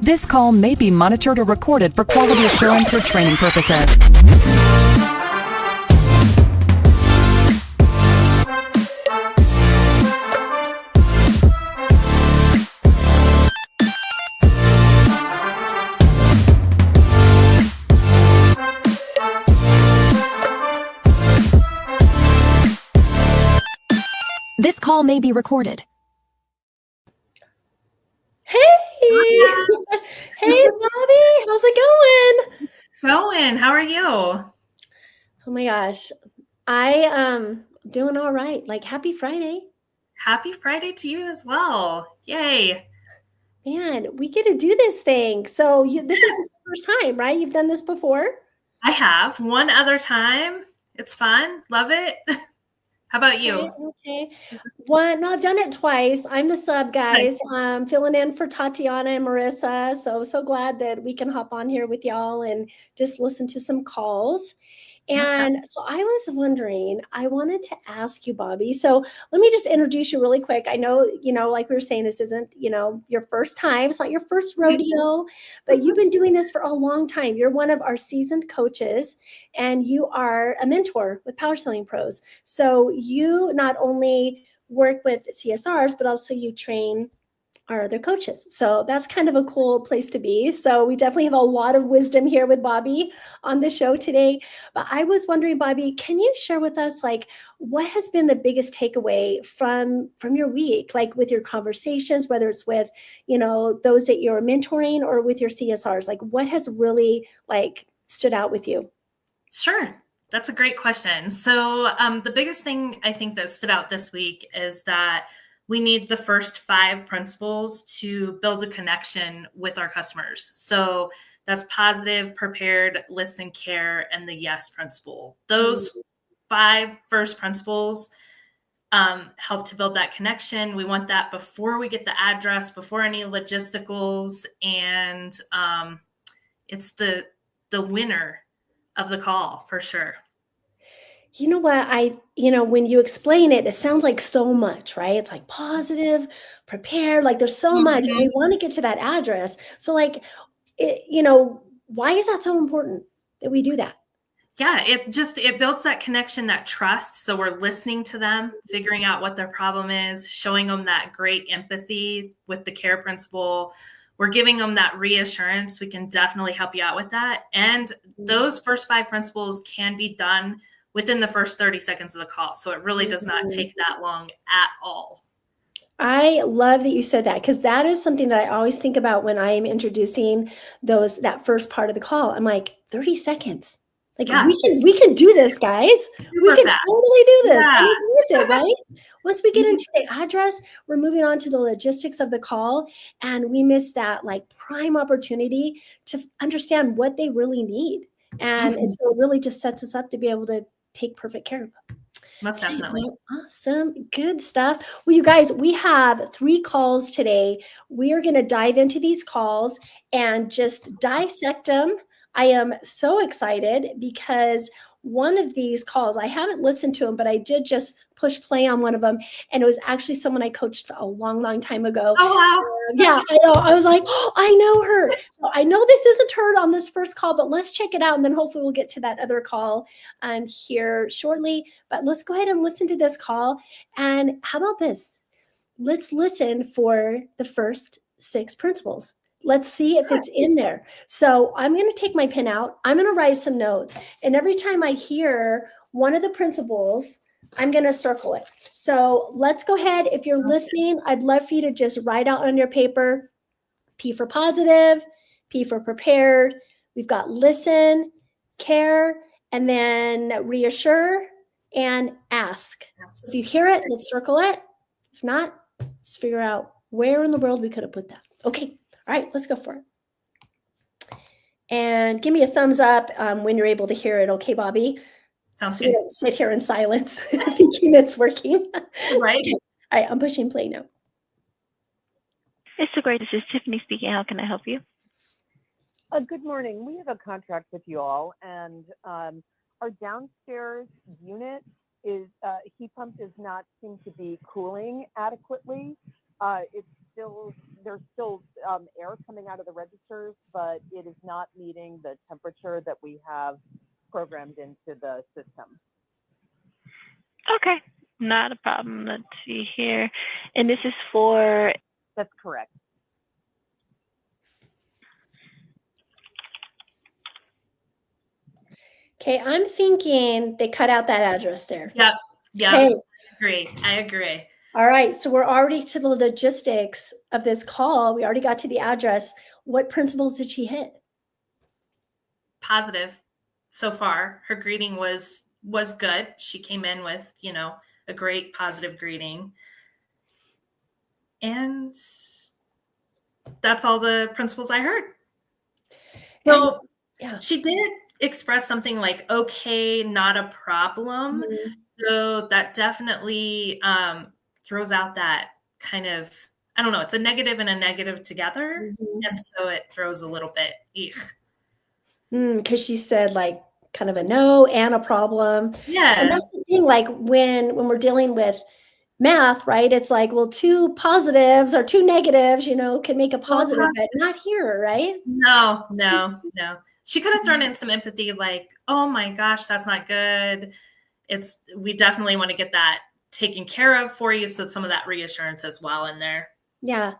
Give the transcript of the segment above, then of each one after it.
This call may be monitored or recorded for quality assurance or training purposes. This call may be recorded. Hey! Hey, Bobby! How's it going? How are you? Oh my gosh. I doing all right. Like, happy Friday. Happy Friday to you as well. Yay. Man, we get to do this thing. So this is the first time, right? You've done this before? I have one other time. It's fun. Love it. How about you? Okay. No, I've done it twice. I'm the sub, guys. Nice. Filling in for Tatiana and Marissa. So glad that we can hop on here with y'all and just listen to some calls. And so I was wondering, I wanted to ask you, Bobby. So let me just introduce you really quick. I know, like we were saying, this isn't, your first time. It's not your first rodeo, but you've been doing this for a long time. You're one of our seasoned coaches, and you are a mentor with Power Selling Pros. So you not only work with CSRs, but also you train our other coaches. So that's kind of a cool place to be. So we definitely have a lot of wisdom here with Bobby on the show today. But I was wondering, Bobby, can you share with us, like, what has been the biggest takeaway from your week, like with your conversations, whether it's with, those that you're mentoring or with your CSRs? Like, what has really stood out with you? Sure. That's a great question. So the biggest thing I think that stood out this week is that we need the first 5 principles to build a connection with our customers. So that's positive, prepared, listen, care, and the yes principle. Those 5 first principles help to build that connection. We want that before we get the address, before any logisticals, and it's the winner of the call for sure. You know what? When you explain it, it sounds like so much, right? It's like positive, prepared, like there's so much, and we want to get to that address. So why is that so important that we do that? Yeah, it builds that connection, that trust. So we're listening to them, figuring out what their problem is, showing them that great empathy with the care principle. We're giving them that reassurance. We can definitely help you out with that. And those first 5 principles can be done within the first 30 seconds of the call. So it really does not take that long at all. I love that you said that, because that is something that I always think about when I am introducing that first part of the call. I'm like, 30 seconds. Like, yeah, we can do this, guys. We can totally do this. Yeah. And it's worth it, right? Once we get into the address, we're moving on to the logistics of the call, and we miss that prime opportunity to understand what they really need. And so it really just sets us up to be able to take perfect care of them. Most definitely. Awesome. Good stuff. Well, you guys, we have 3 calls today. We are going to dive into these calls and just dissect them. I am so excited because one of these calls, I haven't listened to them, but I did just push play on one of them. And it was actually someone I coached a long, long time ago. Oh, wow. Yeah, I know. I was like, oh, I know her. So I know this isn't her on this first call, but let's check it out. And then hopefully we'll get to that other call here shortly. But let's go ahead and listen to this call. And how about this? Let's listen for the first 6 principles. Let's see if it's in there. So I'm going to take my pen out. I'm going to write some notes. And every time I hear one of the principles, I'm going to circle it. So let's go ahead. If you're listening, I'd love for you to just write out on your paper, P for positive, P for prepared. We've got listen, care, and then reassure and ask. So if you hear it, let's circle it. If not, let's figure out where in the world we could have put that. Okay. All right, let's go for it. And give me a thumbs up when you're able to hear it. Okay, Bobby? Sounds good. You don't sit here in silence thinking it's working. Right. Okay. All right, I'm pushing play now. It's so great. This is Tiffany speaking. How can I help you? Good morning. We have a contract with you all, and our downstairs unit heat pump does not seem to be cooling adequately. It's there's still air coming out of the registers, but it is not meeting the temperature that we have programmed into the system. Okay, not a problem. Let's see here. And this is for, That's correct. Okay, I'm thinking they cut out that address there. Yep. Yeah. Okay. I agree. All right, so we're already to the logistics of this call. We already got to the address. What principles did she hit? Positive so far. Her greeting was good. She came in with, a great positive greeting. And that's all the principles I heard. So yeah, she did express something like, okay, not a problem. Mhm. So that definitely throws out that kind of, I don't know, it's a negative and a negative together. Mhm. And so it throws a little bit, Because she said like kind of a no and a problem. Yeah. And that's the thing, like when we're dealing with math, right? It's like, well, two positives or two negatives, can make a positive, but not here, right? No. She could have thrown in some empathy, like, oh my gosh, that's not good. We definitely want to get that taken care of for you. So some of that reassurance as well in there. Yeah.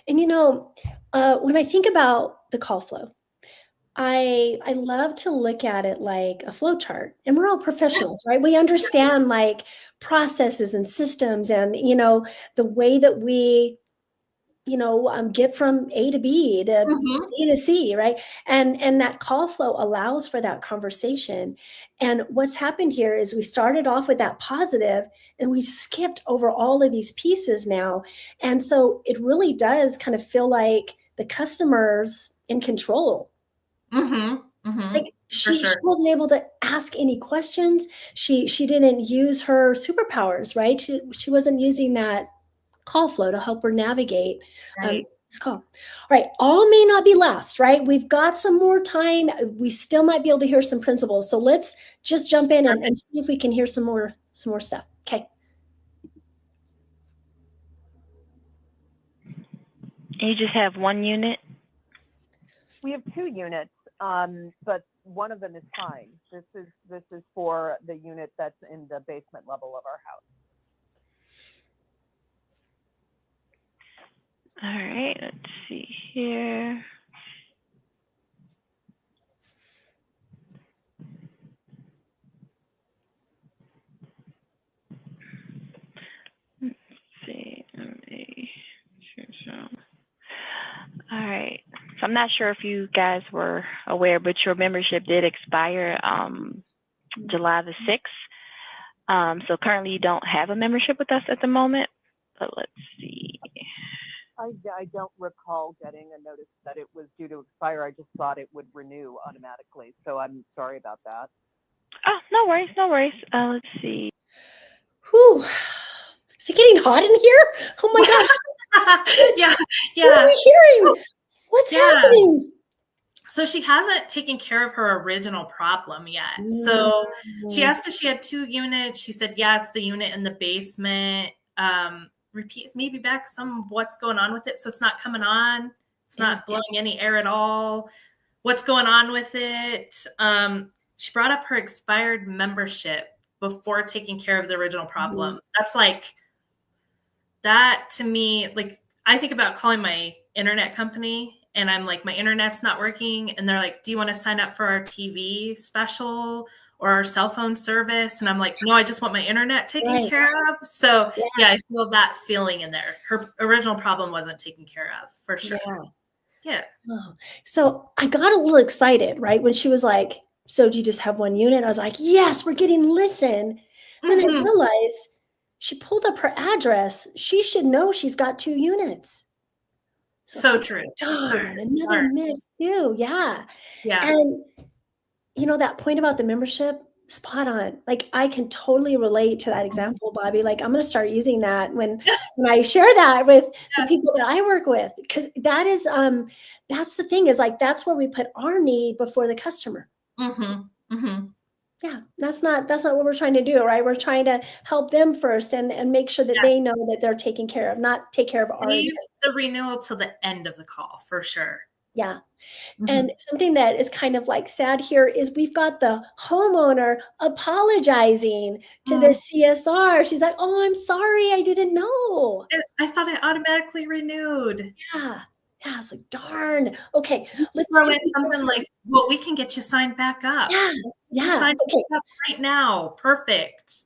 And when I think about the call flow, I love to look at it like a flow chart, and we're all professionals, right? We understand like processes and systems and, the way that we, get from A to B to B to C, right? And that call flow allows for that conversation. And what's happened here is we started off with that positive and we skipped over all of these pieces now. And so it really does kind of feel like the customer's in control. Like she wasn't able to ask any questions. She didn't use her superpowers, right? She wasn't using that call flow to help her navigate this call. All right, all may not be last, right? We've got some more time. We still might be able to hear some principles. So let's just jump in and see if we can hear some more stuff. Okay. you just have one unit? We have 2 units, but one of them is fine. This is for the unit that's in the basement level of our house. All right, let's see here. Let's see. All right. So I'm not sure if you guys were aware, but your membership did expire July the 6th. So currently you don't have a membership with us at the moment, but let's see. I don't recall getting a notice that it was due to expire. I just thought it would renew automatically. So I'm sorry about that. Oh, no worries, no worries. Let's see. Whew. Is it getting hot in here? Oh my gosh. Yeah. What are we hearing? What's happening? So she hasn't taken care of her original problem yet. So she asked if she had 2 units. She said, yeah, it's the unit in the basement. Repeat maybe back some of what's going on with it. So it's not coming on. It's not blowing any air at all. What's going on with it? She brought up her expired membership before taking care of the original problem. That's like, that to me, like I think about calling my internet company and I'm like, my internet's not working. And they're like, do you want to sign up for our TV special or our cell phone service? And I'm like, no, I just want my internet taken care of. So yeah, I feel that feeling in there. Her original problem wasn't taken care of for sure. Yeah. Oh. So I got a little excited, right? When she was like, so do you just have 1 unit? I was like, yes, we're getting listen. And then I realized she pulled up her address. She should know she's got 2 units. So true. Another miss too. Yeah. Yeah. And that point about the membership, spot on. Like I can totally relate to that example, Bobby. Like I'm going to start using that when I share that with the people that I work with, because that is, that's the thing is like, that's where we put our need before the customer. Yeah, that's not what we're trying to do, right? We're trying to help them first and make sure that Yes. they know that they're taken care of, not take care of our Leave agenda. the renewal till the end of the call for sure. Yeah. Mhm. And something that is kind of like sad here is we've got the homeowner apologizing to the CSR. She's like, "Oh, I'm sorry, I didn't know." I thought it automatically renewed. Yeah. Yeah. It's like, darn. Okay. Let's Throw see in something like, well, we can get you signed back up. Yeah. You Yeah. sign Okay. back up right now. Perfect.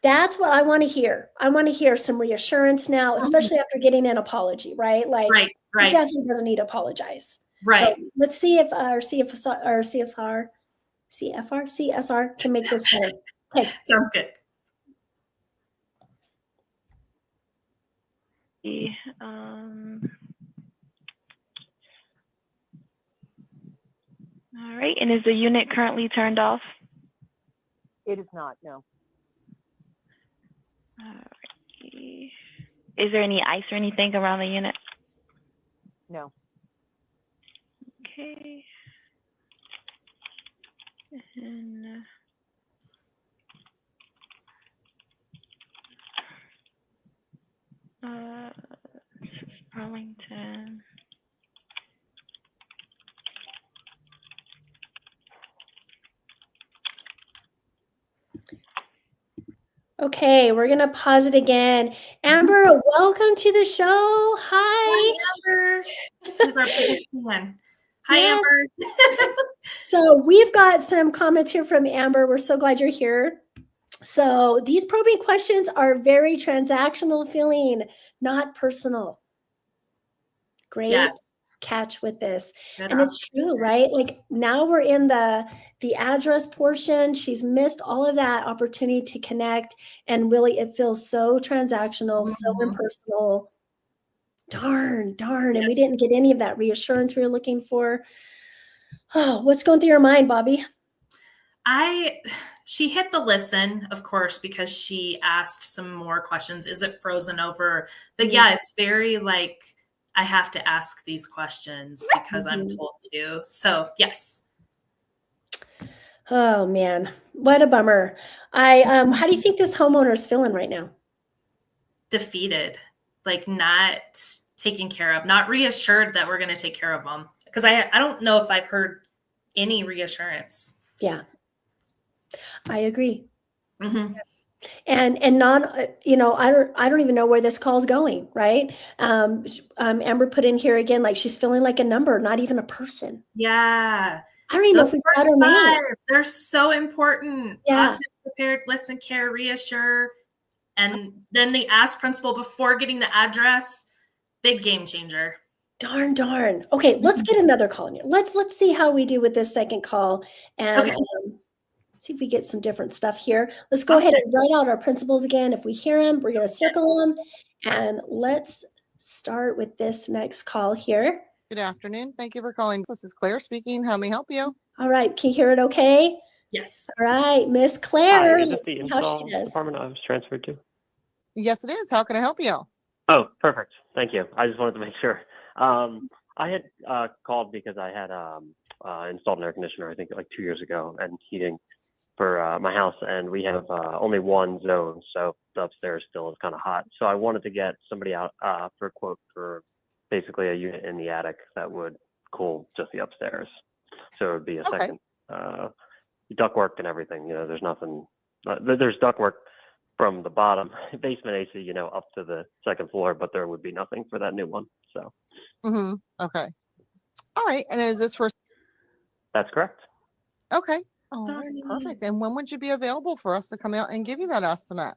That's what I want to hear. I want to hear some reassurance now, especially after getting an apology, right? Like, Right, he right, definitely doesn't need to apologize. right. So let's see if our CSR can make this better. Okay. Sounds good. All right. And is the unit currently turned off? It is not, no. Alrighty. Is there any ice or anything around the unit? No. Okay. And, this is Burlington. Okay, we're gonna pause it again. Amber, welcome to the show. Hi. Hi, Amber. Who's our biggest fan? Hi, Yes. Amber. So we've got some comments here from Amber. We're so glad you're here. So these probing questions are very transactional feeling, not personal. Great Yes. catch with this. Good And it's true, observation. right? Like now we're in the address portion. She's missed all of that opportunity to connect. And really it feels so transactional, so Mhm. impersonal. Darn. And we Yes. didn't get any of that reassurance we were looking for. Oh, what's going through your mind, Bobby? She hit the listen, of course, because she asked some more questions. Is it frozen over? But yeah, it's very like, I have to ask these questions because I'm told to. So yes. Oh man, what a bummer. How do you think this homeowner is feeling right now? Defeated, like not taken care of, not reassured that we're going to take care of them. Because I don't know if I've heard any reassurance. Yeah, I agree. Mm-hmm. And not, I don't even know where this call is going, right? Amber put in here again, like she's feeling like a number, not even a person. Yeah. I don't even know Those if we've got first her name. 5, they're so important. Yeah. Positive, prepared, listen, care, reassure. And then the ask principle before getting the address, big game changer. Darn. Okay, let's get another call in here. Let's see how we do with this second call and Okay. see if we get some different stuff here. Let's go ahead and write out our principles again. If we hear them, we're going to circle them. And let's start with this next call here. Good afternoon. Thank you for calling. This is Claire speaking. How may I help you? All right, can you hear it okay? Yes. All right, Miss Claire. Hi, is Let's this the see how install she does. department I was transferred to? Yes, it is. How can I help you? Oh, perfect. Thank you. I just wanted to make sure. I had called because I had installed an air conditioner, I think like 2 years ago, and heating for my house, and we have only one zone, so the upstairs still is kind of hot. So I wanted to get somebody out for a quote for basically a unit in the attic that would cool just the upstairs. So it would be a Okay. second ductwork and everything. There's nothing. There's ductwork from the bottom basement AC, up to the second floor, but there would be nothing for that new one. So Mm-hmm. Okay. All right. And is this for? that's correct. Okay. All right. Darn. Perfect. And when would you be available for us to come out and give you that estimate?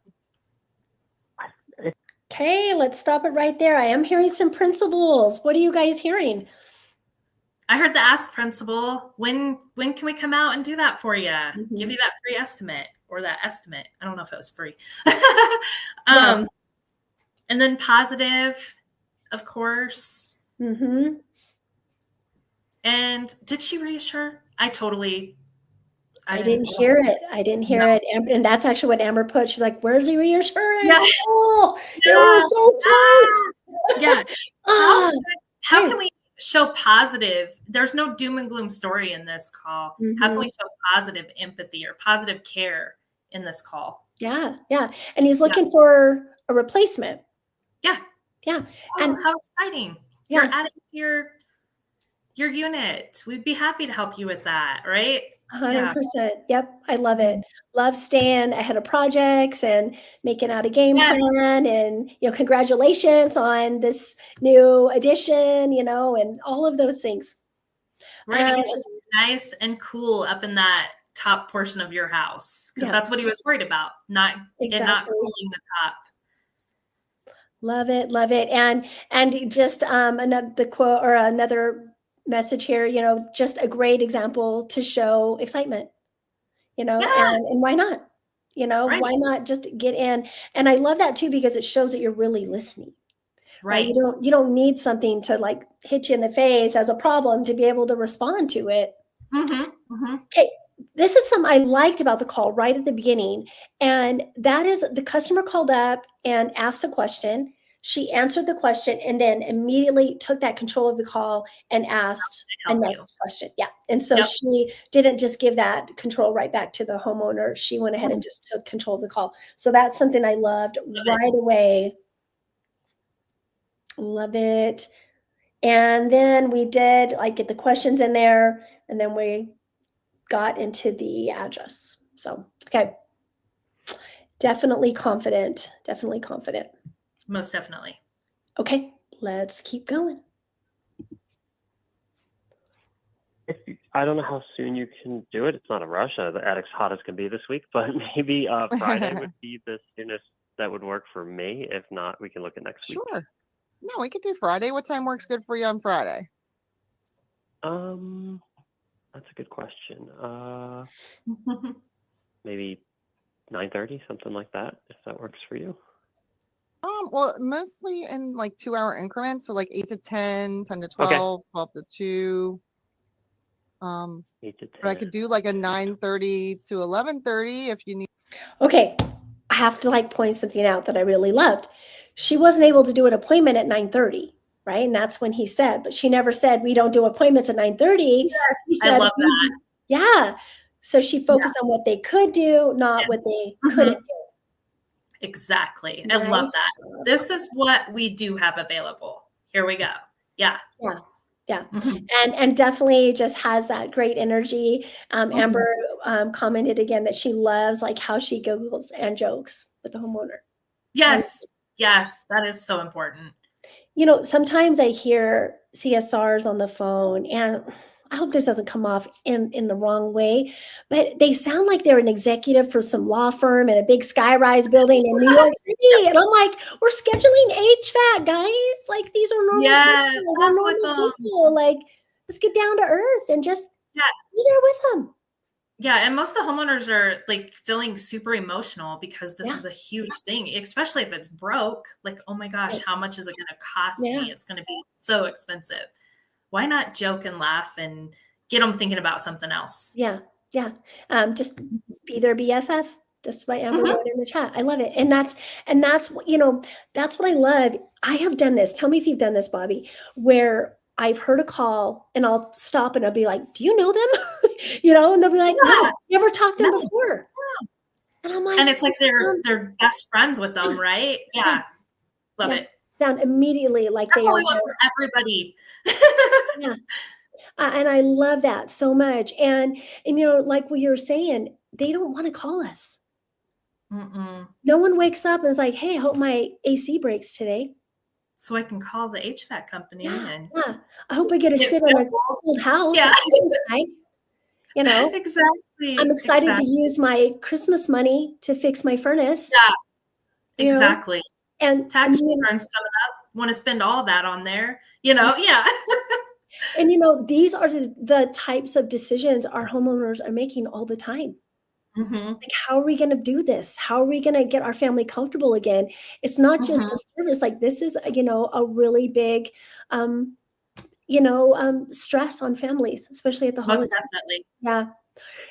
Okay, let's stop it right there. I am hearing some principles. What are you guys hearing? I heard the ask principle. When can we come out and do that for you? Mhm. Give you that free estimate or that estimate. I don't know if it was free. Yeah. And then positive, of course. Mm-hmm. And did she reassure? I didn't hear it. I didn't hear it. And that's actually what Amber put. She's like, where's the reassurance? Yeah. Oh, they were so close. Yeah. Ah, How Hey. can we show positive. There's no doom and gloom story in this call. How can we show positive empathy or positive care in this call? Yeah. And he's looking for a replacement. Yeah. Yeah. Oh, And how exciting. Yeah. You're adding to your unit. We'd be happy to help you with that, right? 100%. Yep. I love it. Love staying ahead of projects and making out a game plan, and, congratulations on this new addition, and all of those things. We're going to get you nice and cool up in that top portion of your house, because that's what he was worried about, not cooling the top. Love it. And just the quote or another message here, just a great example to show excitement, and why not? Why not just get in? And I love that too, because it shows that you're really listening. Right. You don't need something to like hit you in the face as a problem to be able to respond to it. Okay. This is something I liked about the call right at the beginning. And that is, the customer called up and asked a question. She answered the question and then immediately took that control of the call and asked a next question. Yeah. And so she didn't just give that control right back to the homeowner. She went ahead and just took control of the call. So that's something I loved right away. Love it. And then we did get the questions in there, and then we got into the address. So, okay. Definitely confident. Most definitely. Okay, let's keep going. I don't know how soon you can do it. It's not a rush. The attic's hot as can be this week, but maybe Friday would be the soonest that would work for me. If not, we can look at next week. Sure. No, we could do Friday. What time works good for you on Friday? That's a good question. Maybe 9:30, something like that, if that works for you. Well, mostly in 2-hour increments, so 8 to 10, 10 to 12, 12 to 2. 8 to 10. But I could do a 9:30 to 11:30 if you need. Okay, I have to point something out that I really loved. She wasn't able to do an appointment at 9:30, right? And that's when he said, but she never said we don't do appointments at 9:30. Yes, I love that. Yeah. So she focused on what they could do, not what they couldn't do. Exactly. I love that. This is what we do have available. Here we go. Yeah. And definitely just has that great energy. Amber commented again that she loves how she giggles and jokes with the homeowner. Yes. That is so important. Sometimes I hear CSRs on the phone, and I hope this doesn't come off in the wrong way, but they sound like they're an executive for some law firm in a big skyrise building in New York City. And I'm like, we're scheduling HVAC, guys. These are normal people. We're normal people. Let's get down to earth and just be there with them. Yeah. And most of the homeowners are feeling super emotional because this is a huge thing, especially if it's broke. Oh my gosh, how much is it going to cost me? It's going to be so expensive. Why not joke and laugh and get them thinking about something else? Yeah. Just be their BFF. Just by Amber wrote in the chat. I love it. And that's that's what I love. I have done this. Tell me if you've done this, Bobby, where I've heard a call and I'll stop and I'll be like, do you know them? And they'll be like, no, never talked to them before. And I'm like, and it's they're best friends with them, right? Yeah. Love it. Sound immediately like that's they what are we want for everybody. And I love that so much. And like what you're saying, they don't want to call us. No one wakes up and is like, hey, I hope my AC breaks today, so I can call the HVAC company. I hope I get to sit in a cold house. Exactly. I'm excited to use my Christmas money to fix my furnace. Yeah, exactly. And tax returns coming up. Want to spend all that on there, yeah. And these are the types of decisions our homeowners are making all the time. How are we going to do this? How are we going to get our family comfortable again? It's not just the service. This is a really big stress on families, especially at the holidays. Most definitely. Yeah.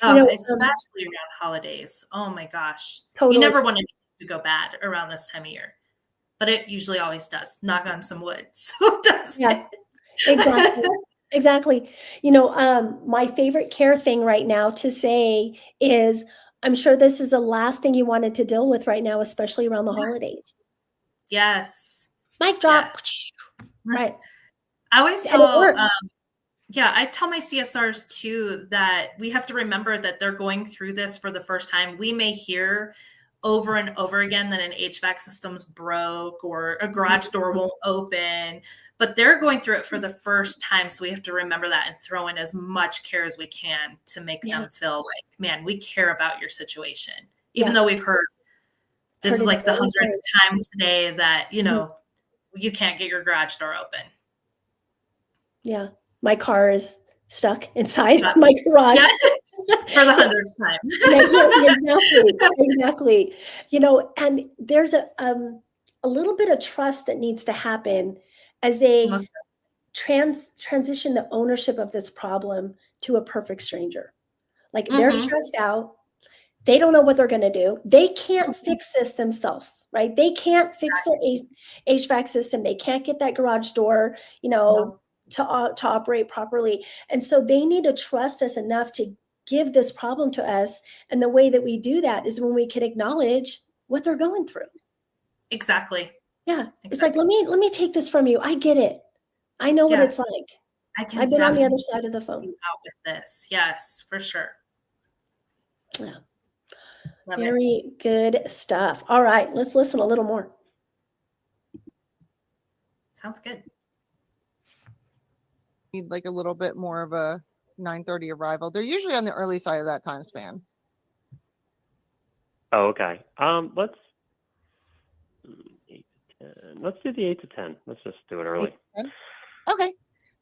Especially around holidays. Oh my gosh. Totally. You never want it to go bad around this time of year, but it usually always does. Knock on some wood. So it does. Exactly. Exactly. My favorite care thing right now to say is I'm sure this is the last thing you wanted to deal with right now, especially around the holidays. Yes. Mic drop. Yes. Right. I always And it tell, works. I tell my CSRs too that we have to remember that they're going through this for the first time. We may hear over and over again that an HVAC system's broke or a garage door won't open, but they're going through it for the first time. So we have to remember that and throw in as much care as we can to make them feel like, man, we care about your situation. Even though we've heard this is like the 100th time today that, you can't get your garage door open. Yeah. My car is stuck inside my garage. For the 100th time. Exactly. And there's a little bit of trust that needs to happen as they transition the ownership of this problem to a perfect stranger. Like they're stressed out. They don't know what they're going to do. They can't fix this themselves, right? They can't fix their HVAC system. They can't get that garage door, to operate properly. And so they need to trust us enough to give this problem to us. And the way that we do that is when we can acknowledge what they're going through. Exactly. Yeah. Exactly. It's like, let me take this from you. I get it. I know what it's like. I've been on the other side of the phone. Out with this. Yes, for sure. Yeah. Very good stuff. All right. Let's listen a little more. Sounds good. Need like a little bit more of a 9:30 arrival. They're usually on the early side of that time span. Oh, okay. Let's 8 to 10. Let's do the 8 to 10. Let's just do it early. Okay.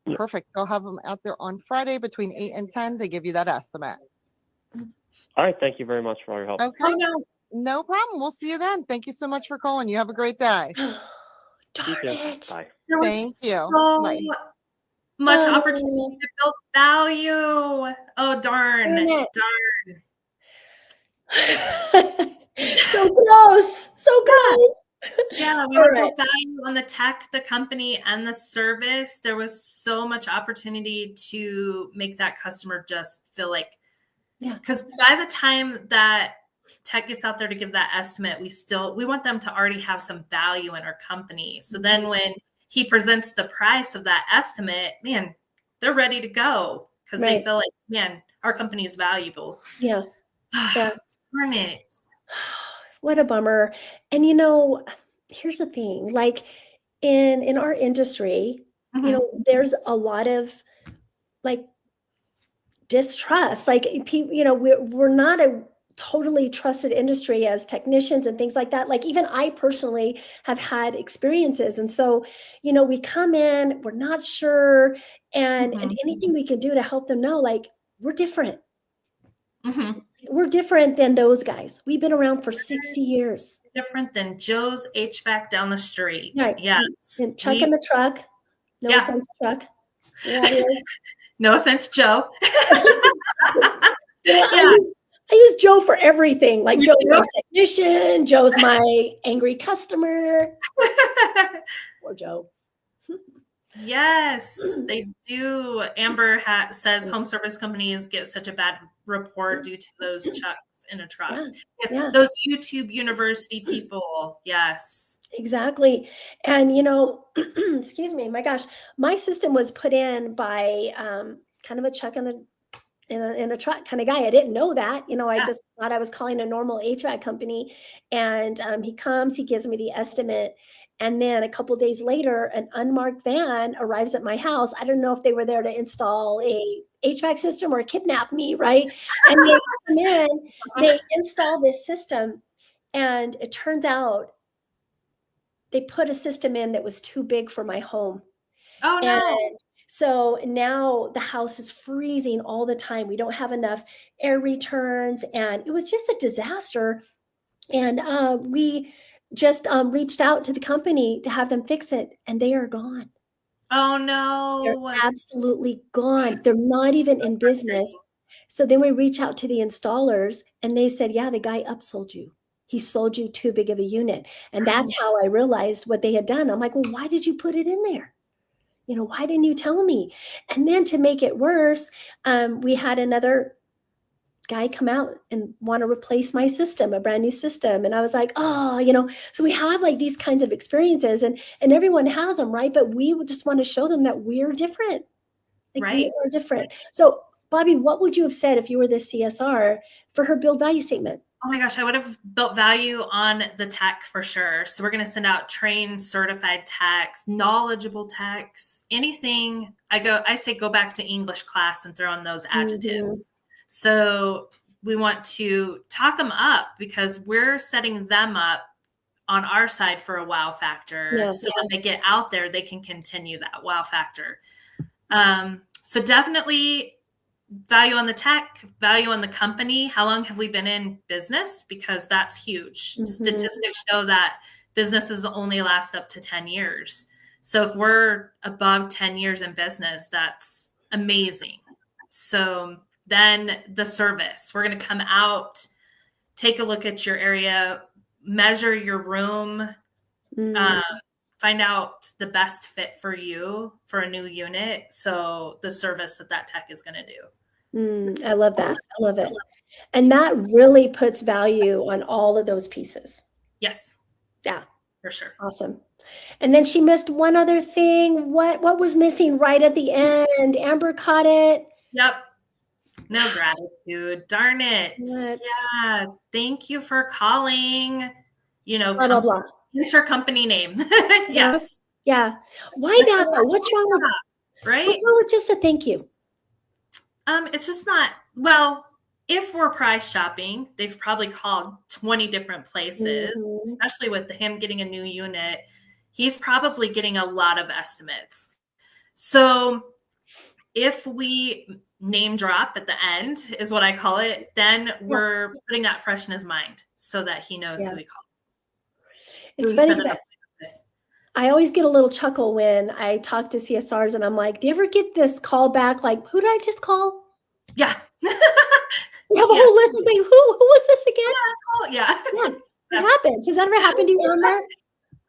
Yeah. Perfect. So I'll have them out there on Friday between 8 and 10 to give you that estimate. All right. Thank you very much for all your help. Okay. No problem. We'll see you then. Thank you so much for calling. You have a great day. Darn it. Bye. Thank you. So Bye. much opportunity to build value. Oh, darn. So close. So close. Yeah, we were built value on the tech, the company, and the service. There was so much opportunity to make that customer just feel like, because by the time that tech gets out there to give that estimate, we want them to already have some value in our company. So then when he presents the price of that estimate, man, they're ready to go because they feel like, man, our company is valuable. Yeah. Darn it. What a bummer. And here's the thing, like in our industry, there's a lot of like distrust. Like we're not a totally trusted industry as technicians and things like that. Like even I personally have had experiences. And so, we come in, we're not sure, and anything we can do to help them know, like, we're different. We're different than those guys. We've been around for 60 years. Different than Joe's HVAC down the street. Right. Yeah. And Chuck in the truck. No offense, Chuck. No offense, Joe. I use Joe for everything. Like Joe's my technician. Joe's my angry customer. Poor Joe. Yes, they do. Amber says home service companies get such a bad report due to those Chucks in a truck. Yes, those YouTube University people. Yes. Exactly. And, excuse me, my gosh, my system was put in by kind of a Chuck in a truck kind of guy. I didn't know that. I just thought I was calling a normal HVAC company. And he comes, he gives me the estimate. And then a couple of days later, an unmarked van arrives at my house. I don't know if they were there to install a HVAC system or kidnap me, right? And they come in, they install this system, and it turns out they put a system in that was too big for my home. Oh, no. And so now the house is freezing all the time. We don't have enough air returns, and it was just a disaster. And we just reached out to the company to have them fix it, and they are gone. Oh, no. They're absolutely gone. They're not even in business. So then we reach out to the installers, and they said, yeah, the guy upsold you. He sold you too big of a unit. And that's how I realized what they had done. I'm like, well, why did you put it in there? Why didn't you tell me? And then to make it worse, we had another guy come out and want to replace my system, a brand new system. And I was like, oh, so we have like these kinds of experiences and everyone has them, right? But we would just want to show them that we're different. Like Right. we are different. So Bobby, what would you have said if you were the CSR for her build value statement? Oh my gosh, I would have built value on the tech for sure. So we're going to send out trained, certified techs, knowledgeable techs, anything. I say go back to English class and throw in those adjectives. So we want to talk them up because we're setting them up on our side for a wow factor. Yeah. So when they get out there, they can continue that wow factor. So definitely value on the tech, value on the company. How long have we been in business? Because that's huge. Mhm. Statistics show that businesses only last up to 10 years. So if we're above 10 years in business, that's amazing. So then the service, we're going to come out, take a look at your area, measure your room, find out the best fit for you for a new unit. So the service that tech is going to do. I love that. I love it. And that really puts value on all of those pieces. Yes. Yeah. For sure. Awesome. And then she missed one other thing. What was missing right at the end? Amber caught it. Yep. No gratitude. Darn it. What? Yeah. Thank you for calling, Blah, blah, blah. enter company name. Yes. Yeah. Why not though? What's wrong with Right? What's wrong with just a thank you? It's just not, well, if we're price shopping, they've probably called 20 different places, especially with him getting a new unit. He's probably getting a lot of estimates. So if we name drop at the end is what I call it, then we're putting that fresh in his mind so that he knows who we called. It's funny because I always get a little chuckle when I talk to CSRs and I'm like, do you ever get this call back? Like, who did I just call? Yeah. You have a whole list of, wait, who was this again? Yeah. It happens. Has that ever happened to you, Amber?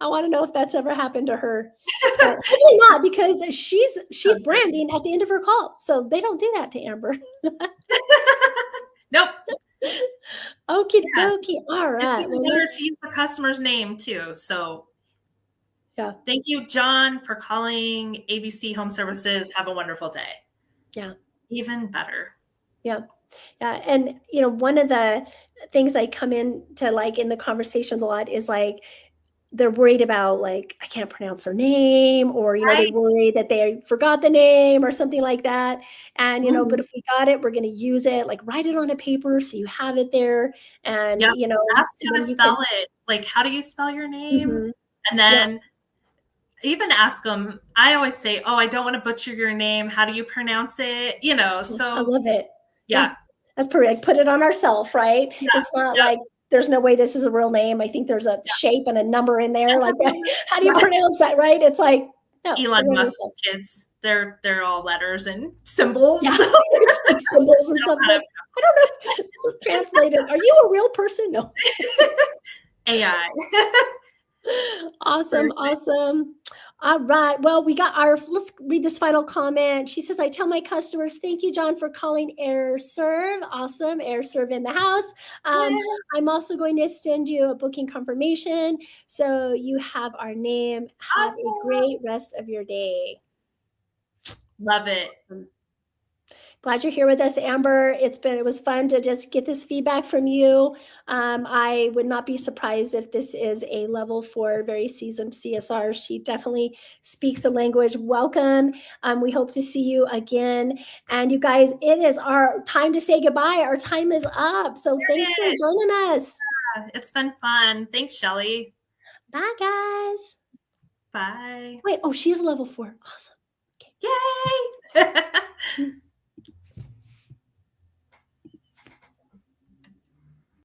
I want to know if that's ever happened to her. Probably not, because she's branding at the end of her call. So they don't do that to Amber. Nope. Okie dokie. All right. It's even better to use the customer's name too. So yeah. Thank you, John, for calling ABC Home Services. Have a wonderful day. Yeah. Even better. Yeah. Yeah. And, one of the things I come into like in the conversations a lot is like, they're worried about like, I can't pronounce her name, or, they worry that they forgot the name or something like that. And, but if we got it, we're going to use it, like write it on a paper so you have it there. And, ask how to spell it. Like, how do you spell your name? And then even ask them. I always say, oh, I don't want to butcher your name. How do you pronounce it? So I love it. Yeah. That's perfect. Put it on ourselves, right? Yeah. It's not like, there's no way this is a real name. I think there's a shape and a number in there. Like, how do you pronounce that, right? It's like, no. Elon Musk's kids, they're all letters and symbols. Yeah. It's like symbols and stuff. Like, I don't know. This was translated. Are you a real person? No. AI. Awesome. Perfect. Awesome. All right. Well, let's read this final comment. She says, I tell my customers, thank you, John, for calling AirServe. Awesome. AirServe in the house. I'm also going to send you a booking confirmation so you have our name. Have a great rest of your day. Love it. Glad you're here with us, Amber. It was fun to just get this feedback from you. I would not be surprised if this is a level 4, very seasoned CSR. She definitely speaks the language. Welcome. We hope to see you again. And you guys, it is our time to say goodbye. Our time is up. So thanks for joining us. Yeah, it's been fun. Thanks, Shelly. Bye, guys. Bye. Wait, she is level 4. Awesome. Okay. Yay.